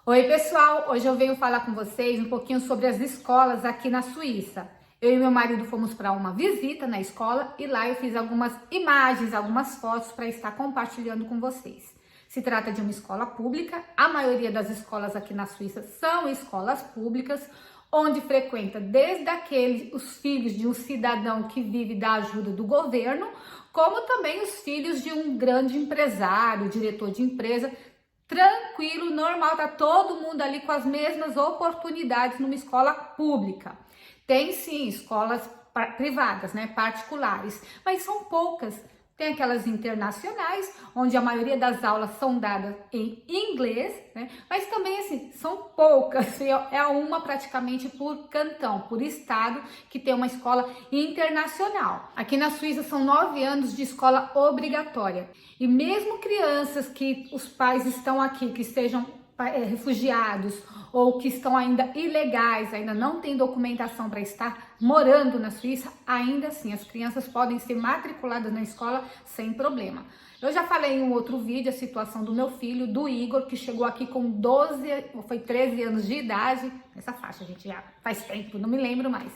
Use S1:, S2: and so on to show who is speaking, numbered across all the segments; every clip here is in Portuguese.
S1: Oi pessoal, hoje eu venho falar com vocês um pouquinho sobre as escolas aqui na Suíça. Eu e meu marido fomos para uma visita na escola e lá eu fiz algumas imagens, algumas fotos para estar compartilhando com vocês. Se trata de uma escola pública, a maioria das escolas aqui na Suíça são escolas públicas, onde frequenta desde os filhos de um cidadão que vive da ajuda do governo, como também os filhos de um grande empresário, diretor de empresa. Tranquilo, normal, tá todo mundo ali com as mesmas oportunidades numa escola pública. Tem sim escolas privadas, né, particulares, mas são poucas. Tem aquelas internacionais, onde a maioria das aulas são dadas em inglês, né? Mas também, assim, são poucas. É uma praticamente por cantão, por estado, que tem uma escola internacional. Aqui na Suíça são 9 anos de escola obrigatória. E mesmo crianças que os pais estão aqui, que estejam refugiados ou que estão ainda ilegais, ainda não têm documentação para estar morando na Suíça, ainda assim as crianças podem ser matriculadas na escola sem problema. Eu já falei em um outro vídeo a situação do meu filho, do Igor, que chegou aqui com 13 anos de idade, essa faixa, gente, já faz tempo, não me lembro mais.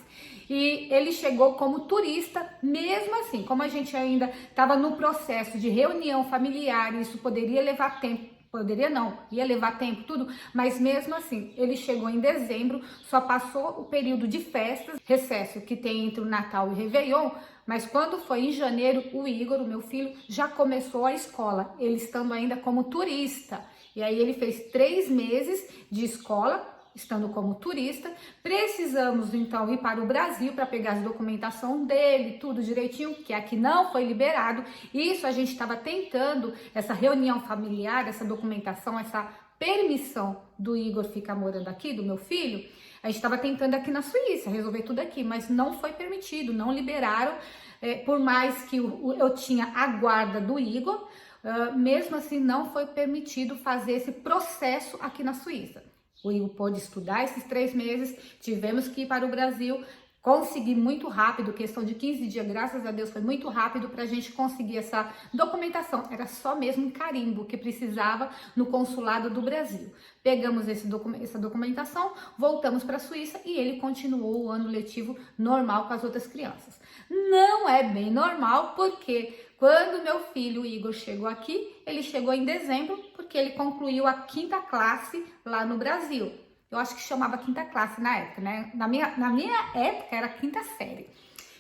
S1: E ele chegou como turista, mesmo assim, como a gente ainda estava no processo de reunião familiar, isso poderia levar tempo. Poderia não, ia levar tempo, tudo, mas mesmo assim, ele chegou em dezembro, só passou o período de festas, recesso que tem entre o Natal e o Réveillon, mas quando foi em janeiro, o Igor, o meu filho, já começou a escola, ele estando ainda como turista. E aí ele fez 3 meses de escola, estando como turista. Precisamos então ir para o Brasil para pegar a documentação dele, tudo direitinho, que aqui não foi liberado. Isso a gente estava tentando, essa reunião familiar, essa documentação, essa permissão do Igor ficar morando aqui, do meu filho, a gente estava tentando aqui na Suíça, resolver tudo aqui, mas não foi permitido, não liberaram, por mais que eu tinha a guarda do Igor, mesmo assim não foi permitido fazer esse processo aqui na Suíça. O Igor pôde estudar esses 3 meses, tivemos que ir para o Brasil, consegui muito rápido, questão de 15 dias, graças a Deus foi muito rápido para a gente conseguir essa documentação, era só mesmo um carimbo que precisava no consulado do Brasil. Pegamos essa documentação, voltamos para a Suíça e ele continuou o ano letivo normal com as outras crianças. Não é bem normal, porque quando meu filho, o Igor, chegou aqui, ele chegou em dezembro, porque ele concluiu a 5ª classe lá no Brasil. Eu acho que chamava 5ª classe na época, né? Na minha época era 5ª série.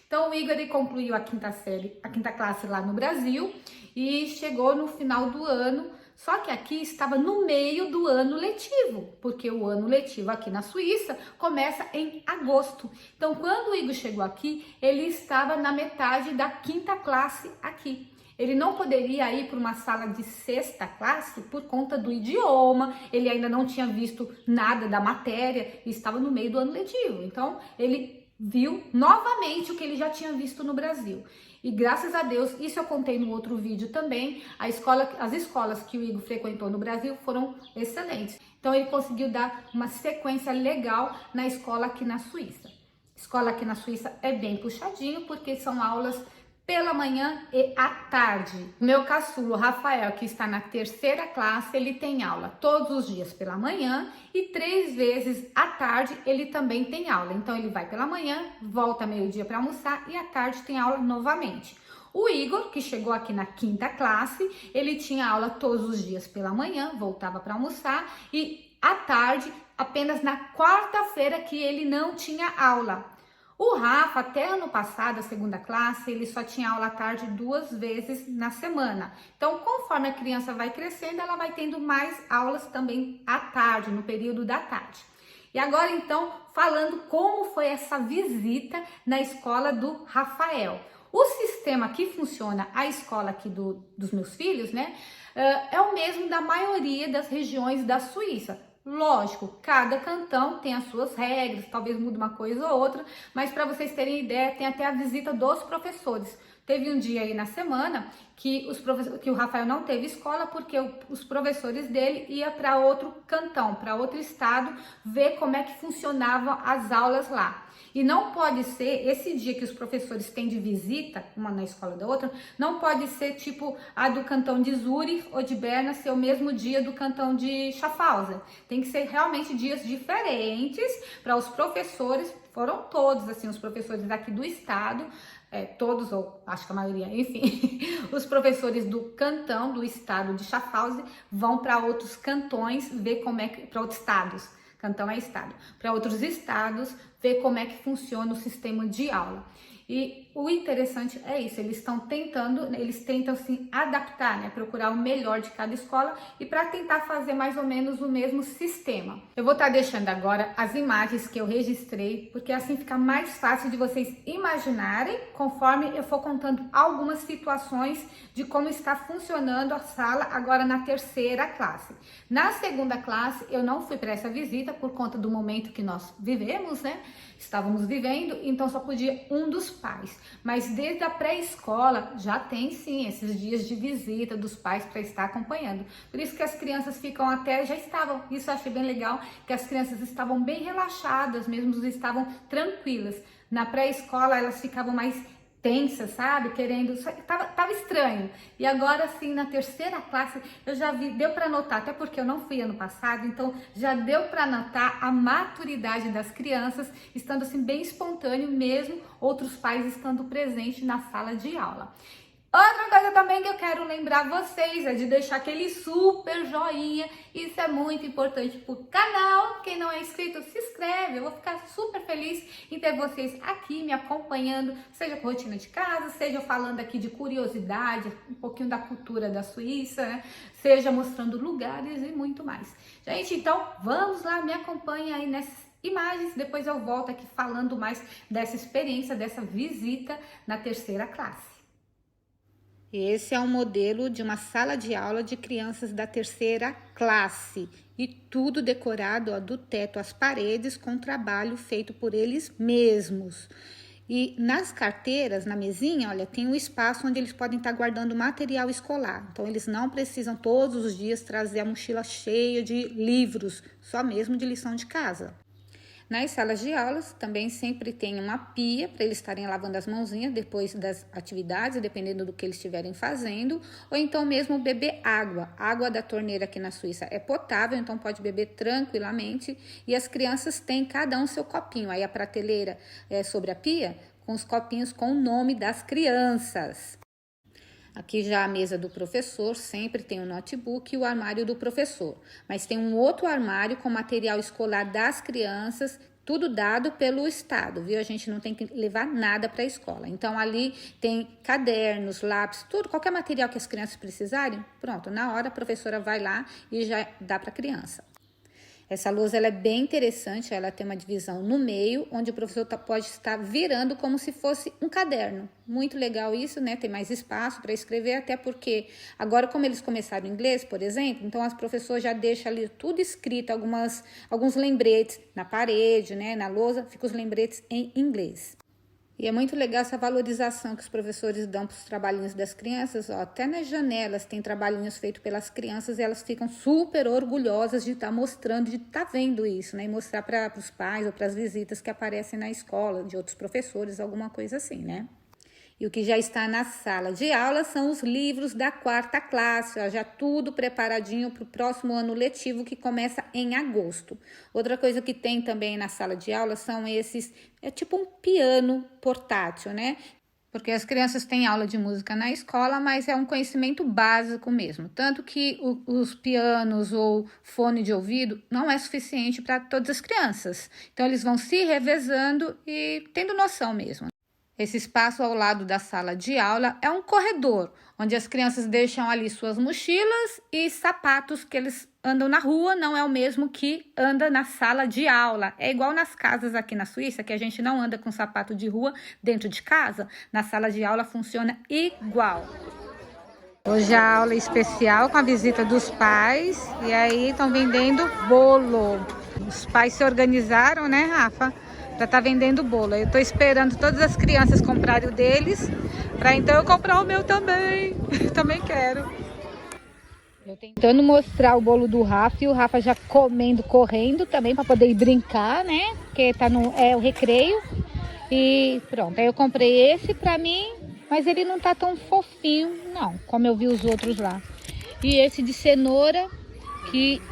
S1: Então o Igor ele concluiu a 5ª série, a 5ª classe lá no Brasil e chegou no final do ano. Só que aqui estava no meio do ano letivo, porque o ano letivo aqui na Suíça começa em agosto. Então, quando o Igor chegou aqui, ele estava na metade da 5ª classe aqui. Ele não poderia ir para uma sala de 6ª classe por conta do idioma, ele ainda não tinha visto nada da matéria e estava no meio do ano letivo. Então, ele viu novamente o que ele já tinha visto no Brasil. E graças a Deus, isso eu contei no outro vídeo também, as escolas que o Igor frequentou no Brasil foram excelentes. Então ele conseguiu dar uma sequência legal na escola aqui na Suíça. Escola aqui na Suíça é bem puxadinho, porque são aulas pela manhã e à tarde. O meu caçulo, Rafael, que está na 3ª classe, ele tem aula todos os dias pela manhã e 3 vezes à tarde ele também tem aula. Então ele vai pela manhã, volta meio-dia para almoçar e à tarde tem aula novamente. O Igor, que chegou aqui na 5ª classe, ele tinha aula todos os dias pela manhã, voltava para almoçar e à tarde, apenas na 4ª-feira que ele não tinha aula. O Rafa, até ano passado, a 2ª classe, ele só tinha aula à tarde 2 vezes na semana. Então, conforme a criança vai crescendo, ela vai tendo mais aulas também à tarde, no período da tarde. E agora, então, falando como foi essa visita na escola do Rafael. O sistema que funciona, a escola aqui dos meus filhos, né, é o mesmo da maioria das regiões da Suíça. Lógico, cada cantão tem as suas regras, talvez mude uma coisa ou outra, mas para vocês terem ideia, tem até a visita dos professores. Teve um dia aí na semana que o Rafael não teve escola porque os professores dele iam para outro cantão, para outro estado, ver como é que funcionavam as aulas lá. E não pode ser, esse dia que os professores têm de visita, uma na escola da outra, não pode ser tipo a do cantão de Zurich ou de Berna ser o mesmo dia do cantão de Schaffhausen. Tem que ser realmente dias diferentes para os professores, foram todos assim, os professores daqui do estado, todos, ou acho que a maioria, enfim, os professores do cantão do estado de Schaffhausen vão para outros cantões ver como é que, para outros estados. Cantão é estado, para outros estados, ver como é que funciona o sistema de aula. E o interessante é isso, eles tentam se adaptar, né? Procurar o melhor de cada escola e para tentar fazer mais ou menos o mesmo sistema. Eu vou estar deixando agora as imagens que eu registrei, porque assim fica mais fácil de vocês imaginarem, conforme eu for contando algumas situações de como está funcionando a sala agora na terceira classe. Na segunda classe, eu não fui para essa visita por conta do momento que nós vivemos, né? Estávamos vivendo, então só podia um dos pais. Mas desde a pré-escola já tem sim esses dias de visita dos pais para estar acompanhando. Por isso que as crianças isso eu achei bem legal, que as crianças estavam bem relaxadas, mesmo estavam tranquilas. Na pré-escola elas ficavam mais tensas, sabe? Tava estranho. E agora sim, na terceira classe, eu já vi, deu para notar, até porque eu não fui ano passado, então já deu para notar a maturidade das crianças, estando assim bem espontâneo mesmo, outros pais estando presentes na sala de aula. Outra coisa também que eu quero lembrar vocês é de deixar aquele super joinha, isso é muito importante pro canal. Quem não é inscrito, se inscreve, eu vou ficar super feliz em ter vocês aqui me acompanhando, seja com rotina de casa, seja falando aqui de curiosidade, um pouquinho da cultura da Suíça, né? Seja mostrando lugares e muito mais. Gente, então vamos lá, me acompanha aí nessas imagens, depois eu volto aqui falando mais dessa experiência, dessa visita na terceira classe. Esse é um modelo de uma sala de aula de crianças da terceira classe e tudo decorado, ó, do teto às paredes com trabalho feito por eles mesmos. E nas carteiras, na mesinha, olha, tem um espaço onde eles podem estar guardando material escolar. Então, eles não precisam todos os dias trazer a mochila cheia de livros, só mesmo de lição de casa. Nas salas de aulas também sempre tem uma pia para eles estarem lavando as mãozinhas depois das atividades, dependendo do que eles estiverem fazendo, ou então mesmo beber água. A água da torneira aqui na Suíça é potável, então pode beber tranquilamente, e as crianças têm cada um seu copinho. Aí a prateleira é sobre a pia, com os copinhos com o nome das crianças. Aqui já a mesa do professor, sempre tem o notebook e o armário do professor. Mas tem um outro armário com material escolar das crianças, tudo dado pelo Estado, viu? A gente não tem que levar nada para a escola. Então, ali tem cadernos, lápis, tudo, qualquer material que as crianças precisarem, pronto, na hora a professora vai lá e já dá para a criança. Essa lousa ela é bem interessante, ela tem uma divisão no meio, onde o professor pode estar virando como se fosse um caderno. Muito legal isso, né? Tem mais espaço para escrever, até porque agora, como eles começaram inglês, por exemplo, então as professoras já deixam ali tudo escrito, alguns lembretes na parede, né? Na lousa, ficam os lembretes em inglês. E é muito legal essa valorização que os professores dão para os trabalhinhos das crianças. Ó, até nas janelas tem trabalhinhos feitos pelas crianças e elas ficam super orgulhosas de estar mostrando, de estar vendo isso, né? E mostrar para os pais ou para as visitas que aparecem na escola, de outros professores, alguma coisa assim, né? E o que já está na sala de aula são os livros da quarta classe, ó, já tudo preparadinho para o próximo ano letivo que começa em agosto. Outra coisa que tem também na sala de aula são esses, é tipo um piano portátil, né? Porque as crianças têm aula de música na escola, mas é um conhecimento básico mesmo. Tanto que os pianos ou fone de ouvido não é suficiente para todas as crianças. Então, eles vão se revezando e tendo noção mesmo. Esse espaço ao lado da sala de aula é um corredor, onde as crianças deixam ali suas mochilas e sapatos que eles andam na rua, não é o mesmo que anda na sala de aula. É igual nas casas aqui na Suíça, que a gente não anda com sapato de rua dentro de casa. Na sala de aula funciona igual. Hoje a aula é especial com a visita dos pais e aí estão vendendo bolo. Os pais se organizaram, né, Rafa? Já tá vendendo bolo. Eu tô esperando todas as crianças comprarem o deles Pra então eu comprar o meu também. Também quero. Eu tentando mostrar o bolo do Rafa e o Rafa já comendo, correndo também para poder ir brincar, né? Porque tá o recreio. E pronto, aí eu comprei esse pra mim, mas ele não tá tão fofinho, não, como eu vi os outros lá. E esse de cenoura, que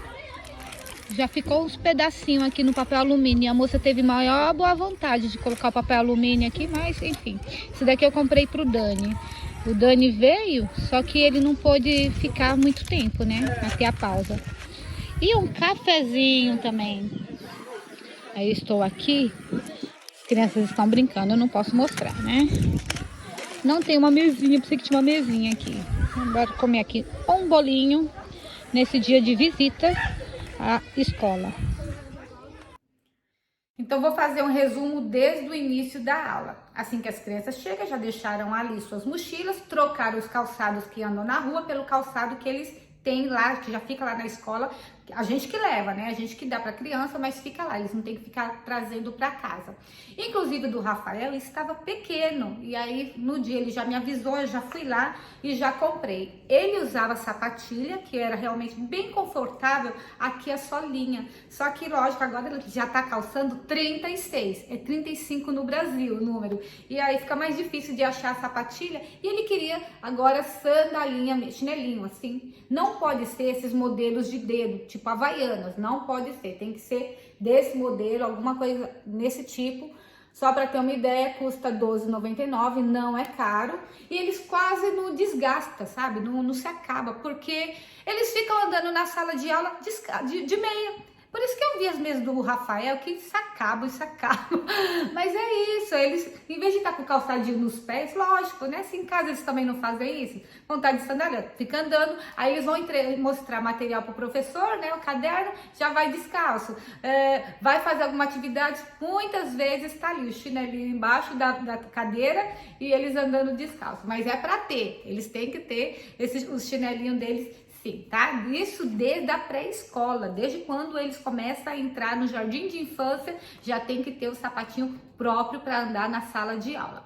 S1: já ficou uns pedacinhos aqui no papel alumínio. E a moça teve maior boa vontade de colocar o papel alumínio aqui, mas enfim. Esse daqui eu comprei pro Dani. O Dani veio, só que ele não pôde ficar muito tempo, né? Até a pausa. E um cafezinho também. Aí estou aqui. As crianças estão brincando, eu não posso mostrar, né? Não tem uma mesinha, pensei que tinha uma mesinha aqui. Bora comer aqui um bolinho nesse dia de visita à escola. Então, vou fazer um resumo desde o início da aula. Assim que as crianças chegam, já deixaram ali suas mochilas, trocaram os calçados que andam na rua pelo calçado que eles têm lá, que já fica lá na escola. A gente que leva, né? A gente que dá para criança, mas fica lá, eles não tem que ficar trazendo para casa. Inclusive do Rafael, estava pequeno, e aí no dia ele já me avisou, eu já fui lá e já comprei. Ele usava sapatilha, que era realmente bem confortável, aqui a solinha. Só que, lógico, agora ele já tá calçando 36, é 35 no Brasil o número. E aí fica mais difícil de achar a sapatilha, e ele queria agora sandalinha, chinelinho, assim. Não pode ser esses modelos de dedo, tipo Havaianas, não pode ser, tem que ser desse modelo, alguma coisa nesse tipo. Só para ter uma ideia, custa R$12,99, não é caro. E eles quase não desgastam, sabe? Não se acaba, porque eles ficam andando na sala de aula de meia. Por isso que eu vi as mesas do Rafael que se acabam. Mas é isso, eles, em vez de estar com o calçadinho nos pés, lógico, né? Se em casa eles também não fazem isso, vão estar de sandália, fica andando, aí eles vão mostrar material para o professor, né? O caderno, já vai descalço. Vai fazer alguma atividade, muitas vezes está ali o chinelinho embaixo da cadeira e eles andando descalço. Mas é para ter, eles têm que ter os chinelinhos deles. Sim, tá? Isso desde a pré-escola, desde quando eles começam a entrar no jardim de infância, já tem que ter o sapatinho próprio para andar na sala de aula.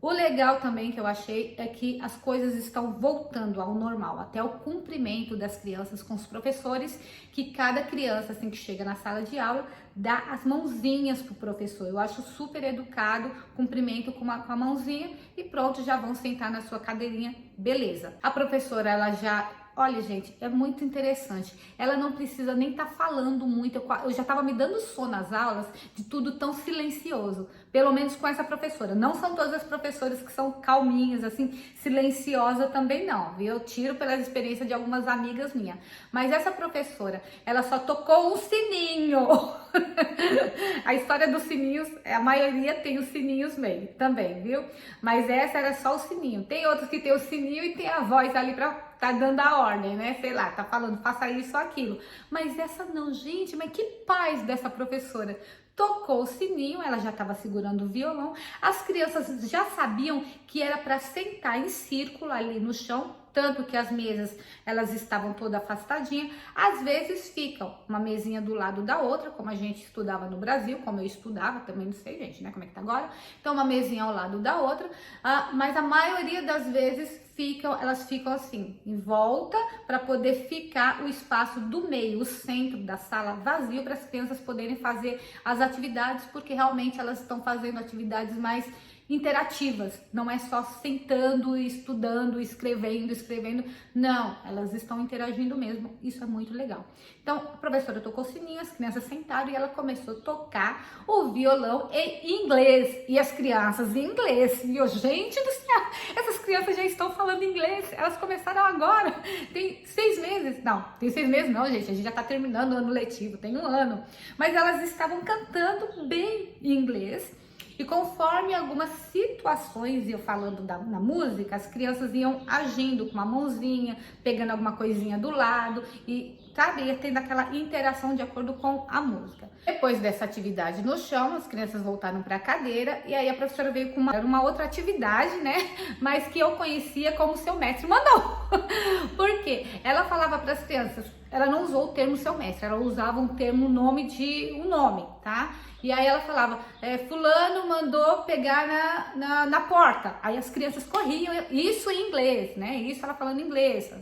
S1: O legal também que eu achei é que as coisas estão voltando ao normal, até o cumprimento das crianças com os professores, que cada criança, assim que chega na sala de aula, dá as mãozinhas pro professor. Eu acho super educado, cumprimento com a mãozinha e pronto, já vão sentar na sua cadeirinha, beleza. A professora, ela já... Olha, gente, é muito interessante. Ela não precisa nem estar falando muito. Eu já estava me dando sono nas aulas de tudo tão silencioso. Pelo menos com essa professora. Não são todas as professoras que são calminhas, assim, silenciosa também não, viu? Eu tiro pela experiência de algumas amigas minhas. Mas essa professora, ela só tocou um sininho. A história dos sininhos, a maioria tem os sininhos meio também, viu? Mas essa era só o sininho. Tem outros que tem o sininho e tem a voz ali pra tá dando a ordem, né? Sei lá, tá falando, faça isso ou aquilo. Mas essa não, gente, mas que paz dessa professora. Tocou o sininho, ela já estava segurando o violão. As crianças já sabiam que era para sentar em círculo ali no chão, tanto que as mesas, elas estavam todas afastadinhas. Às vezes ficam uma mesinha do lado da outra, como a gente estudava no Brasil, como eu estudava, também não sei, gente, né, como é que tá agora. Então, uma mesinha ao lado da outra, mas a maioria das vezes elas ficam assim, em volta, para poder ficar o espaço do meio, o centro da sala vazio, para as crianças poderem fazer as atividades, porque realmente elas estão fazendo atividades mais interativas, não é só sentando, estudando, escrevendo, não, elas estão interagindo mesmo, isso é muito legal. Então, a professora tocou o sininho, as crianças sentaram e ela começou a tocar o violão em inglês, e as crianças em inglês, viu? Gente do céu, essas crianças já estão falando inglês, elas começaram agora, tem 6 meses, não, tem 6 meses não, gente, a gente já tá terminando o ano letivo, tem 1 ano, mas elas estavam cantando bem em inglês. E conforme algumas situações iam falando na música, as crianças iam agindo com uma mãozinha, pegando alguma coisinha do lado e, sabe, ia tendo aquela interação de acordo com a música. Depois dessa atividade no chão, as crianças voltaram para a cadeira e aí a professora veio com uma outra atividade, né? Mas que eu conhecia como seu mestre mandou. Por quê? Ela falava para as crianças: ela não usou o termo seu mestre, ela usava um termo, nome, tá? E aí ela falava, fulano mandou pegar na porta. Aí as crianças corriam, isso em inglês, né? Isso ela falando inglês.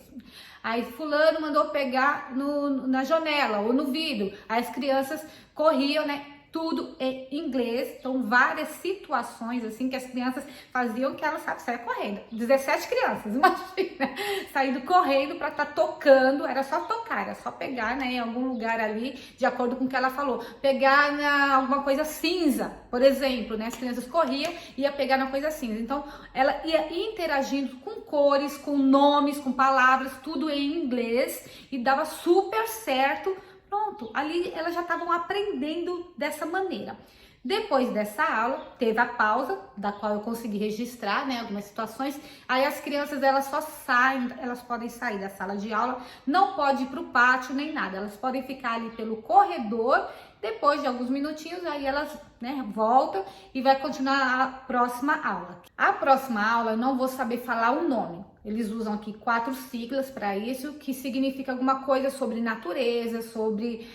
S1: Aí fulano mandou pegar na janela ou no vidro. Aí as crianças corriam, né? Tudo em inglês. Então, várias situações assim que as crianças faziam que elas saíam correndo. 17 crianças, imagina, saindo correndo para estar tocando. Era só tocar, era só pegar, né, em algum lugar ali, de acordo com o que ela falou. Pegar alguma coisa cinza, por exemplo, né? As crianças corriam e ia pegar na coisa cinza. Então, ela ia interagindo com cores, com nomes, com palavras, tudo em inglês e dava super certo. Pronto, ali elas já estavam aprendendo dessa maneira. Depois dessa aula, teve a pausa, da qual eu consegui registrar, né, algumas situações. Aí as crianças, elas só saem, elas podem sair da sala de aula, não pode ir para o pátio nem nada. Elas podem ficar ali pelo corredor. Depois de alguns minutinhos, aí elas, né, voltam e vai continuar a próxima aula. A próxima aula eu não vou saber falar o nome. Eles usam aqui 4 siglas para isso, que significa alguma coisa sobre natureza, sobre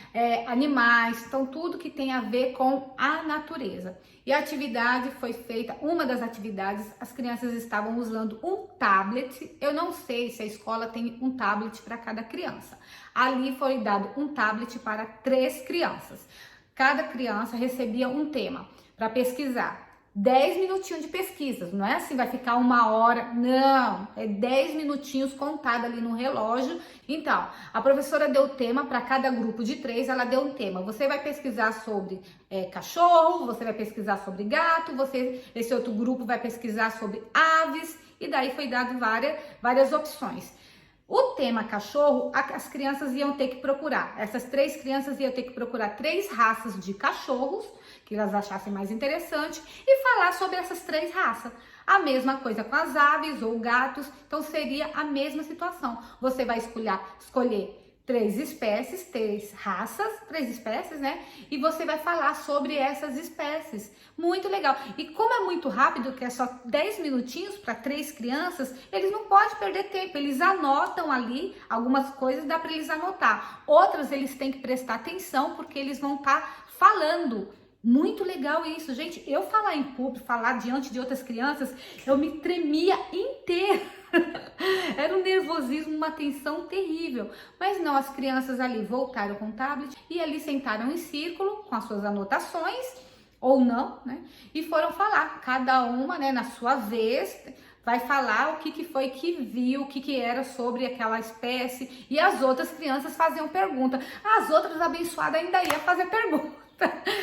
S1: animais, então tudo que tem a ver com a natureza. E a atividade foi feita, uma das atividades, as crianças estavam usando um tablet. Eu não sei se a escola tem um tablet para cada criança. Ali foi dado um tablet para 3 crianças. Cada criança recebia um tema para pesquisar. 10 minutinhos de pesquisas, não é assim, vai ficar 1 hora, não, é 10 minutinhos contado ali no relógio. Então, a professora deu tema para cada grupo de 3, ela deu um tema. Você vai pesquisar sobre cachorro, você vai pesquisar sobre gato, esse outro grupo vai pesquisar sobre aves, e daí foi dado várias opções. O tema cachorro, as crianças iam ter que procurar, essas 3 crianças iam ter que procurar 3 raças de cachorros, que elas achassem mais interessante, e falar sobre essas 3 raças. A mesma coisa com as aves ou gatos, então seria a mesma situação. Você vai escolher 3 espécies, 3 raças, 3 espécies, né? E você vai falar sobre essas espécies. Muito legal. E como é muito rápido, que é só 10 minutinhos para 3 crianças, eles não podem perder tempo. Eles anotam ali algumas coisas, dá para eles anotar. Outras eles têm que prestar atenção, porque eles vão estar falando. Muito legal isso, gente. Eu falar em público, falar diante de outras crianças, eu me tremia inteira. Era um nervosismo, uma tensão terrível. Mas não, as crianças ali voltaram com o tablet e ali sentaram em círculo com as suas anotações, ou não, né? E foram falar, cada uma, né, na sua vez, vai falar o que foi que viu, o que era sobre aquela espécie. E as outras crianças faziam pergunta. As outras abençoadas ainda iam fazer pergunta.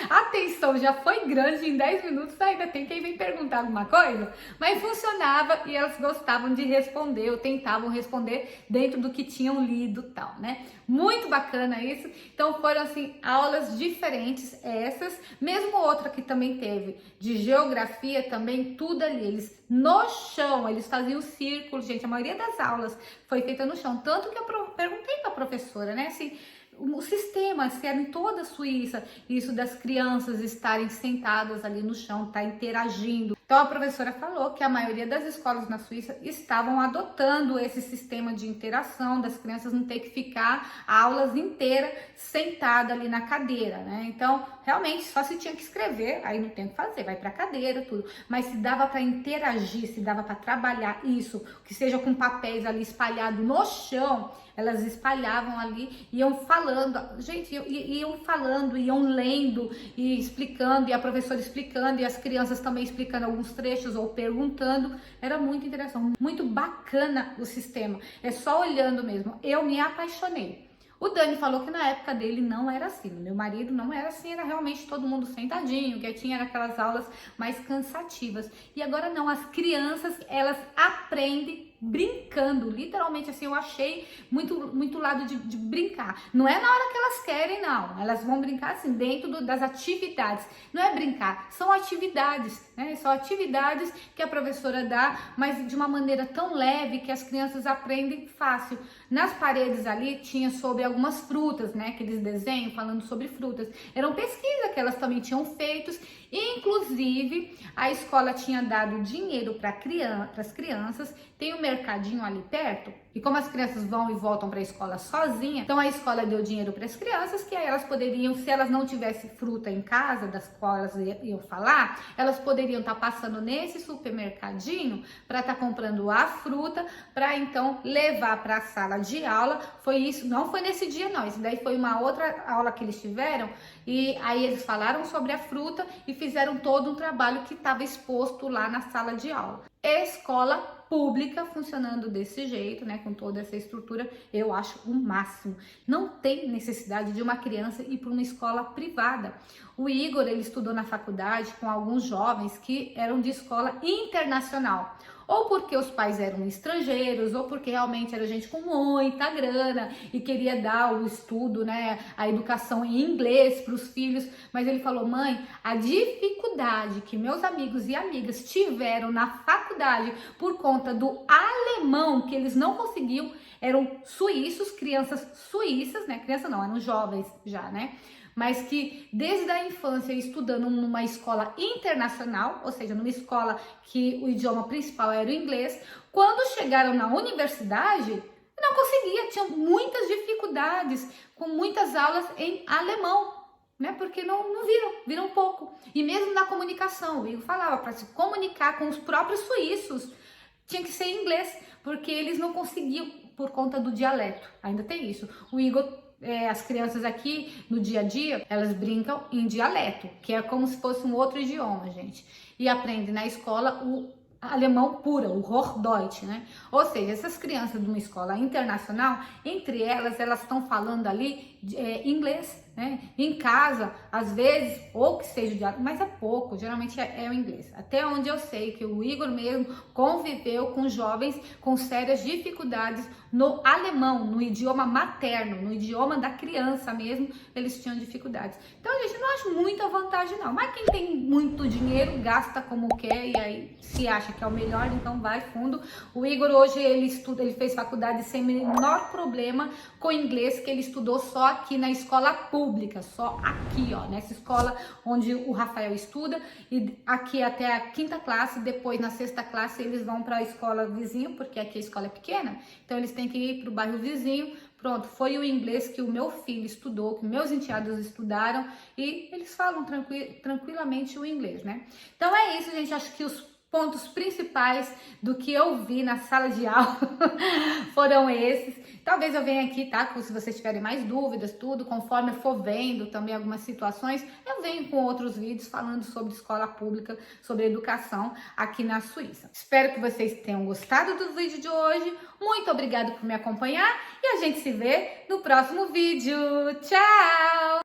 S1: A tensão já foi grande, em 10 minutos ainda tem quem vem perguntar alguma coisa, mas funcionava e elas gostavam de responder, ou tentavam responder dentro do que tinham lido, tal, né? Muito bacana isso. Então foram assim aulas diferentes essas, mesmo outra que também teve de geografia também, tudo ali, eles no chão, eles faziam o círculo, gente, a maioria das aulas foi feita no chão, tanto que eu perguntei para a professora, né, assim, o sistema, se era em toda a Suíça, isso das crianças estarem sentadas ali no chão, tá interagindo. Então a professora falou que a maioria das escolas na Suíça estavam adotando esse sistema de interação, das crianças não ter que ficar aulas inteiras sentada ali na cadeira, né? Então, realmente, só se tinha que escrever, aí não tem o que fazer, vai pra cadeira, tudo. Mas se dava para interagir, se dava para trabalhar isso, que seja com papéis ali espalhados no chão, elas espalhavam ali, iam falando, gente, iam falando, iam lendo e explicando, e a professora explicando, e as crianças também explicando alguns trechos ou perguntando. Era muito interessante, muito bacana o sistema. É só olhando mesmo. Eu me apaixonei. O Dani falou que na época dele não era assim, meu marido não era assim, era realmente todo mundo sentadinho, quietinho, era aquelas aulas mais cansativas. E agora não, as crianças, elas aprendem brincando, literalmente assim, eu achei muito lado de brincar. Não é na hora que elas querem, não, elas vão brincar assim, dentro das atividades. Não é brincar, são atividades, né? São atividades que a professora dá, mas de uma maneira tão leve que as crianças aprendem fácil. Nas paredes ali tinha sobre algumas frutas, né? Aqueles desenhos falando sobre frutas. Eram pesquisas que elas também tinham feitos. Inclusive, a escola tinha dado dinheiro para as crianças. Tem o mercadinho ali perto. E como as crianças vão e voltam para a escola sozinha, então a escola deu dinheiro para as crianças, que aí elas poderiam, se elas não tivessem fruta em casa, das quais elas iam falar, elas poderiam estar passando nesse supermercadinho para estar comprando a fruta, para então levar para a sala de aula. Foi isso, não foi nesse dia não, isso daí foi uma outra aula que eles tiveram, e aí eles falaram sobre a fruta e fizeram todo um trabalho que estava exposto lá na sala de aula. Escola pública funcionando desse jeito, né, com toda essa estrutura, eu acho o máximo. Não tem necessidade de uma criança ir para uma escola privada. O Igor, ele estudou na faculdade com alguns jovens que eram de escola internacional, ou porque os pais eram estrangeiros, ou porque realmente era gente com muita grana e queria dar o estudo, né, a educação em inglês para os filhos. Mas ele falou: mãe, a dificuldade que meus amigos e amigas tiveram na faculdade por conta do alemão, que eles não conseguiam, eram suíços, crianças suíças, né, criança não, eram jovens já, né, mas que desde a infância estudando numa escola internacional, ou seja, numa escola que o idioma principal era o inglês, quando chegaram na universidade, não conseguia, tinham muitas dificuldades, com muitas aulas em alemão, né? Porque não viram pouco. E mesmo na comunicação, o Igor falava, para se comunicar com os próprios suíços, tinha que ser em inglês, porque eles não conseguiam por conta do dialeto. Ainda tem isso. O Igor, as crianças aqui no dia a dia, elas brincam em dialeto, que é como se fosse um outro idioma, gente. E aprendem na escola o alemão pura, o Hochdeutsch, né? Ou seja, essas crianças de uma escola internacional, entre elas estão falando ali inglês, né? Em casa, às vezes, ou que seja diálogo, mas é pouco, geralmente é o inglês. Até onde eu sei que o Igor mesmo conviveu com jovens com sérias dificuldades no alemão, no idioma materno, no idioma da criança mesmo, eles tinham dificuldades. Então, a gente não acha muita vantagem não, mas quem tem muito dinheiro gasta como quer e aí se acha que é o melhor, então vai fundo. O Igor hoje ele fez faculdade sem menor problema com inglês, que ele estudou só aqui na escola pública, só aqui, ó, nessa escola onde o Rafael estuda, e aqui até a quinta classe, depois na sexta classe eles vão para a escola vizinho, porque aqui a escola é pequena, então eles têm que ir para o bairro vizinho. Pronto, foi o inglês que o meu filho estudou, que meus enteados estudaram, e eles falam tranquilamente o inglês, né? Então é isso, gente, acho que os pontos principais do que eu vi na sala de aula foram esses. Talvez eu venha aqui, tá? Se vocês tiverem mais dúvidas, tudo, conforme eu for vendo também algumas situações, eu venho com outros vídeos falando sobre escola pública, sobre educação aqui na Suíça. Espero que vocês tenham gostado do vídeo de hoje. Muito obrigada por me acompanhar e a gente se vê no próximo vídeo. Tchau!